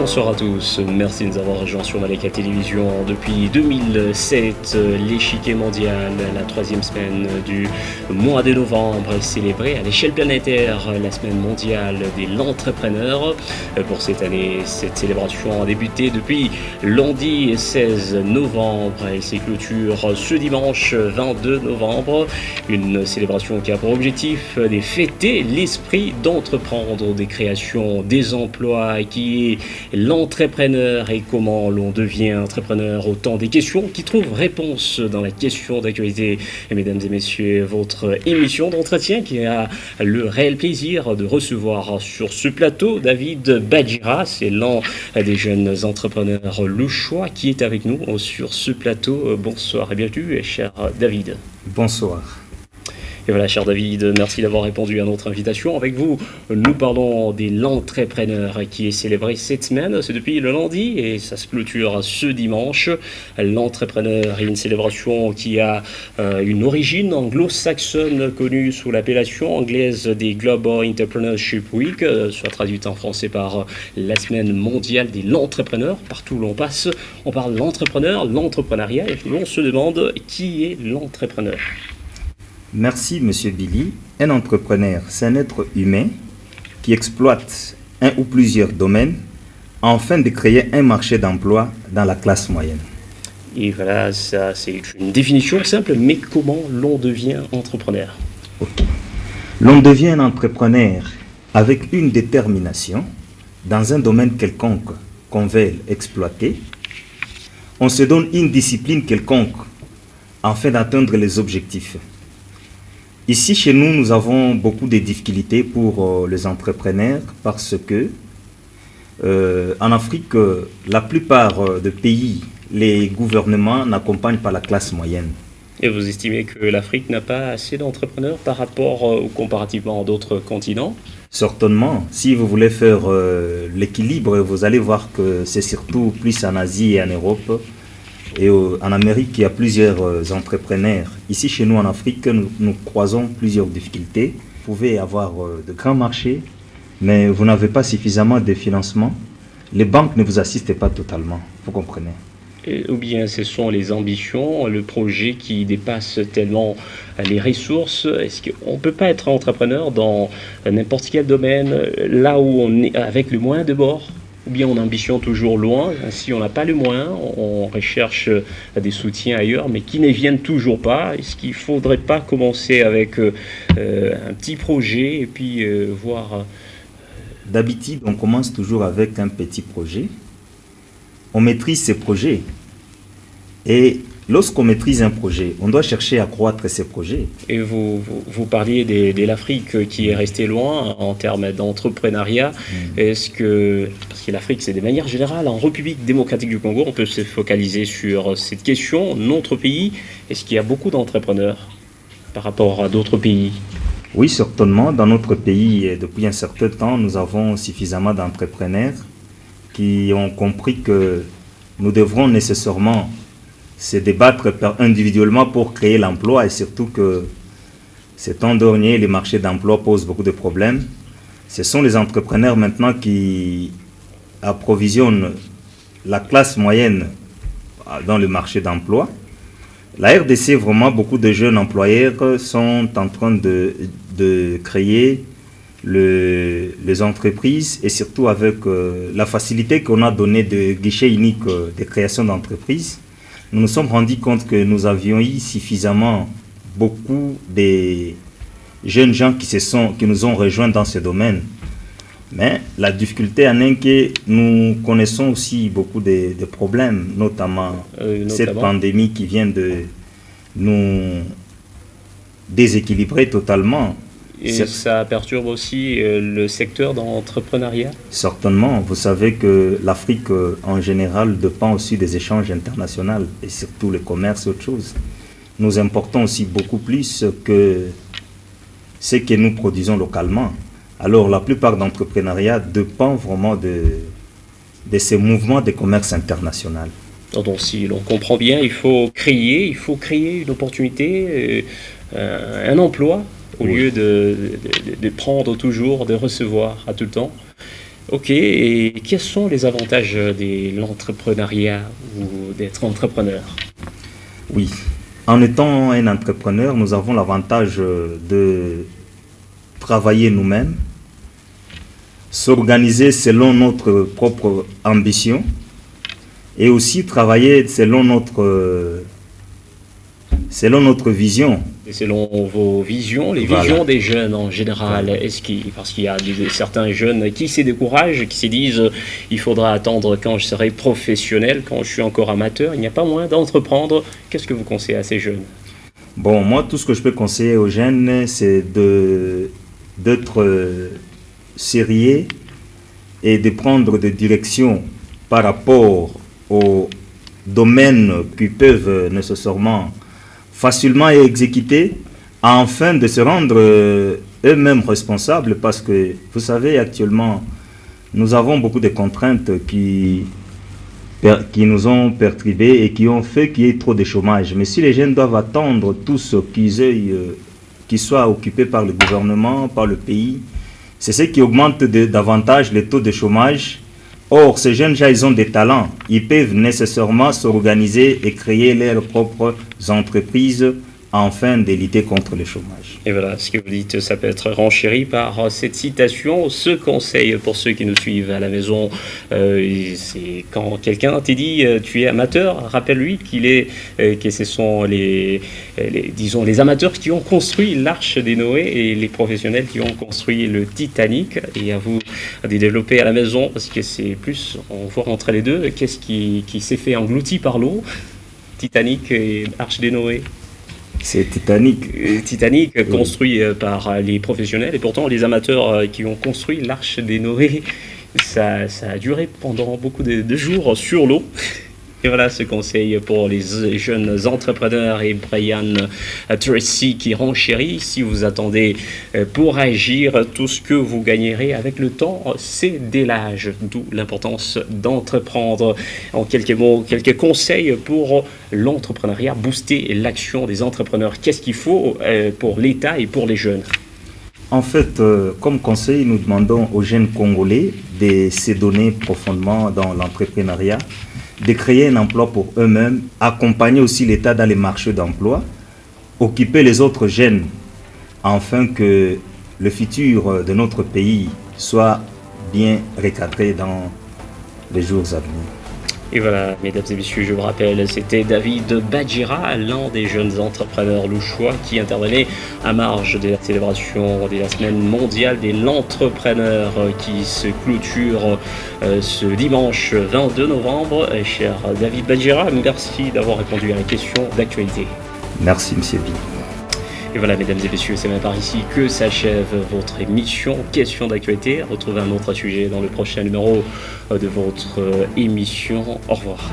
bonsoir à tous. Merci de nous avoir rejoints sur Malika Télévision. Depuis 2007, l'échiquier mondial, la troisième semaine du mois de novembre, est célébrée à l'échelle planétaire la semaine mondiale de l'entrepreneur. Pour cette année, cette célébration a débuté depuis lundi 16 novembre. Elle se clôture ce dimanche 22 novembre. Une célébration qui a pour objectif de fêter l'esprit d'entreprendre, des créations, des emplois, qui est l'entrepreneur et comment l'on devient entrepreneur. Autant des questions qui trouvent réponse dans la question d'actualité. Et mesdames et messieurs, votre émission d'entretien qui a le réel plaisir de recevoir sur ce plateau David Badjira. C'est l'un des jeunes entrepreneurs louchois qui est avec nous sur ce plateau. Bonsoir et bienvenue, cher David. Bonsoir. Et voilà, cher David, merci d'avoir répondu à notre invitation. Avec vous, nous parlons de l'entrepreneur qui est célébré cette semaine. C'est depuis le lundi et ça se clôture ce dimanche. L'entrepreneur est une célébration qui a une origine anglo-saxonne connue sous l'appellation anglaise des Global Entrepreneurship Week, soit traduite en français par la semaine mondiale de l'entrepreneur. Partout où l'on passe, on parle de l'entrepreneur, l'entrepreneuriat et l'on se demande qui est l'entrepreneur. Merci, Monsieur Billy. Un entrepreneur, c'est un être humain qui exploite un ou plusieurs domaines afin de créer un marché d'emploi dans la classe moyenne. Et voilà, ça c'est une définition simple, mais comment l'on devient entrepreneur? Okay. L'on devient un entrepreneur avec une détermination dans un domaine quelconque qu'on veut exploiter. On se donne une discipline quelconque afin d'atteindre les objectifs. Ici, chez nous, nous avons beaucoup de difficultés pour les entrepreneurs parce que en Afrique, la plupart des pays, les gouvernements n'accompagnent pas la classe moyenne. Et vous estimez que l'Afrique n'a pas assez d'entrepreneurs par rapport ou comparativement à d'autres continents? Certainement. Si vous voulez faire l'équilibre, vous allez voir que c'est surtout plus en Asie et en Europe. Et en Amérique, il y a plusieurs entrepreneurs. Ici, chez nous, en Afrique, nous croisons plusieurs difficultés. Vous pouvez avoir de grands marchés, mais vous n'avez pas suffisamment de financement. Les banques ne vous assistent pas totalement, vous comprenez. Ou bien ce sont les ambitions, le projet qui dépasse tellement les ressources. Est-ce qu'on ne peut pas être entrepreneur dans n'importe quel domaine, là où on est avec le moins de bords? Ou bien on ambitionne toujours loin, si on n'a pas le moyen, on recherche des soutiens ailleurs, mais qui ne viennent toujours pas. Est-ce qu'il ne faudrait pas commencer avec un petit projet et puis voir... D'habitude, on commence toujours avec un petit projet. On maîtrise ces projets. Et lorsqu'on maîtrise un projet, on doit chercher à croître ces projets. Et vous parliez de l'Afrique qui est restée loin en termes d'entrepreneuriat. Est-ce que, parce que l'Afrique, c'est de manière générale, en République démocratique du Congo, on peut se focaliser sur cette question. Notre pays, est-ce qu'il y a beaucoup d'entrepreneurs par rapport à d'autres pays? Oui, certainement. Dans notre pays, depuis un certain temps, nous avons suffisamment d'entrepreneurs qui ont compris que nous devrons nécessairement se débattre individuellement pour créer l'emploi et surtout que ces temps derniers, les marchés d'emploi posent beaucoup de problèmes. Ce sont les entrepreneurs maintenant qui approvisionnent la classe moyenne dans le marché d'emploi. La RDC, vraiment, beaucoup de jeunes employeurs sont en train de créer les entreprises et surtout avec la facilité qu'on a donnée de guichet unique de création d'entreprises. Nous nous sommes rendus compte que nous avions eu suffisamment beaucoup de jeunes gens qui nous ont rejoints dans ce domaine. Mais la difficulté en est que nous connaissons aussi beaucoup de problèmes, notamment cette pandémie qui vient de nous déséquilibrer totalement. Et ça perturbe aussi le secteur d'entrepreneuriat? Certainement. Vous savez que l'Afrique, en général, dépend aussi des échanges internationaux et surtout le commerce et autre chose. Nous importons aussi beaucoup plus que ce que nous produisons localement. Alors, la plupart d'entrepreneuriat dépend vraiment de ces mouvements de commerce international. Donc, si l'on comprend bien, il faut créer une opportunité, un emploi, au lieu de prendre toujours, de recevoir à tout le temps. Ok, et quels sont les avantages de l'entrepreneuriat ou d'être entrepreneur? Oui, en étant un entrepreneur, nous avons l'avantage de travailler nous-mêmes, s'organiser selon notre propre ambition et aussi travailler selon notre vision. Et selon vos visions, les Voilà. visions des jeunes en général, parce qu'il y a certains jeunes qui se découragent, qui se disent il faudra attendre quand je serai professionnel, quand je suis encore amateur, il n'y a pas moyen d'entreprendre. Qu'est-ce que vous conseillez à ces jeunes? Bon, moi, tout ce que je peux conseiller aux jeunes, c'est d'être sérieux et de prendre des directions par rapport aux domaines qui peuvent nécessairement facilement exécuter, afin de se rendre eux-mêmes responsables, parce que vous savez, actuellement, nous avons beaucoup de contraintes qui nous ont perturbés et qui ont fait qu'il y ait trop de chômage. Mais si les jeunes doivent attendre tous qu'ils soient occupés par le gouvernement, par le pays, c'est ce qui augmente davantage le taux de chômage. Or, ces jeunes gens, ils ont des talents. Ils peuvent nécessairement s'organiser et créer leurs propres entreprises afin de lutter contre le chômage. Et voilà, ce que vous dites, ça peut être renchéri par cette citation. Ce conseil pour ceux qui nous suivent à la maison, c'est quand quelqu'un te dit tu es amateur, rappelle-lui que ce sont disons, les amateurs qui ont construit l'Arche des Noé et les professionnels qui ont construit le Titanic. Et à vous de développer à la maison, parce que c'est plus, on voit entre les deux, qu'est-ce qui s'est fait englouti par l'eau, Titanic et Arche des Noé. C'est Titanic. Titanic, construit par les professionnels, et pourtant les amateurs qui ont construit l'Arche des Noé, ça a duré pendant beaucoup de jours sur l'eau. Et voilà ce conseil pour les jeunes entrepreneurs et Brian Tracy qui renchérit. Si vous attendez pour agir, tout ce que vous gagnerez avec le temps, c'est dès l'âge. D'où l'importance d'entreprendre. En quelques mots, quelques conseils pour l'entrepreneuriat, booster l'action des entrepreneurs. Qu'est-ce qu'il faut pour l'État et pour les jeunes? En fait, comme conseil, nous demandons aux jeunes Congolais de se donner profondément dans l'entrepreneuriat, de créer un emploi pour eux-mêmes, accompagner aussi l'État dans les marchés d'emploi, occuper les autres jeunes, afin que le futur de notre pays soit bien recadré dans les jours à venir. Et voilà, mesdames et messieurs, je vous rappelle, c'était David Badjira, l'un des jeunes entrepreneurs louchois qui intervenait à marge de la célébration de la semaine mondiale de l'entrepreneur qui se clôture ce dimanche 22 novembre. Cher David Badjira, merci d'avoir répondu à la question d'actualité. Merci, M. B. Et voilà, mesdames et messieurs, c'est même par ici que s'achève votre émission Question d'actualité. Retrouvez un autre sujet dans le prochain numéro de votre émission. Au revoir.